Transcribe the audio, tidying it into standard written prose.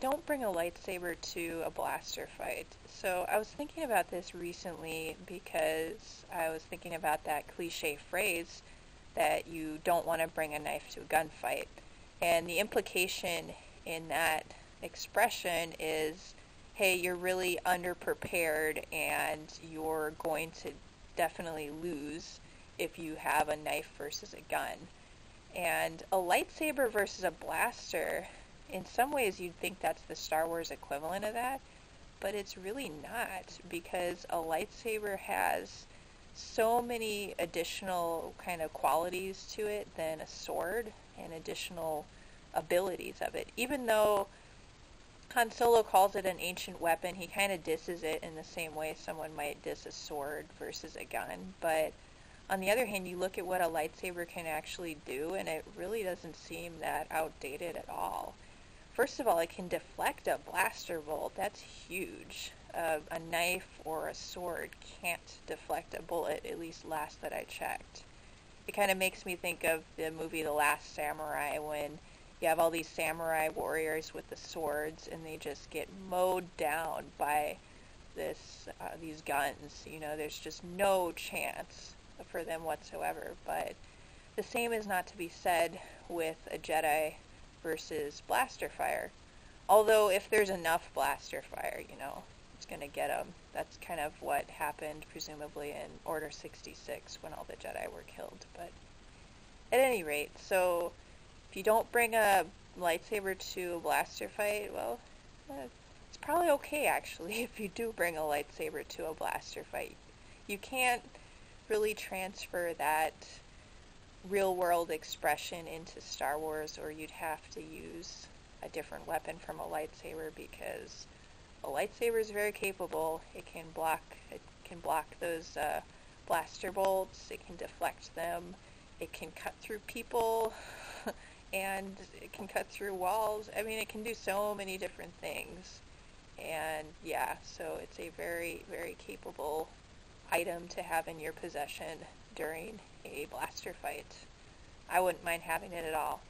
don't bring a lightsaber to a blaster fight. So I was thinking about this recently because I was thinking about that cliche phrase that you don't want to bring a knife to a gunfight. And the implication in that expression is, hey, you're really underprepared and you're going to definitely lose if you have a knife versus a gun. And a lightsaber versus a blaster, in some ways you'd think that's the Star Wars equivalent of that, but it's really not, because a lightsaber has so many additional kind of qualities to it than a sword, and additional abilities of it. Even though Han Solo calls it an ancient weapon, he kind of disses it in the same way someone might diss a sword versus a gun. But on the other hand, you look at what a lightsaber can actually do, and it really doesn't seem that outdated at all. First of all, it can deflect a blaster bolt. That's huge. A knife or a sword can't deflect a bullet, at least last that I checked. It kind of makes me think of the movie The Last Samurai, when you have all these samurai warriors with the swords, and they just get mowed down by these guns. You know, there's just no chance for them whatsoever. But the same is not to be said with a Jedi versus blaster fire. Although if there's enough blaster fire, it's going to get them. That's kind of what happened, presumably, in Order 66 when all the Jedi were killed. But at any rate, so if you don't bring a lightsaber to a blaster fight, well, it's probably okay, actually, if you do bring a lightsaber to a blaster fight. You can't really transfer that real-world expression into Star Wars, or you'd have to use a different weapon from a lightsaber, because a lightsaber is very capable. It can block those blaster bolts. It can deflect them. It can cut through people, and it can cut through walls. I mean, it can do so many different things. And yeah, so it's a very, very capable item to have in your possession during a blaster fight. I wouldn't mind having it at all.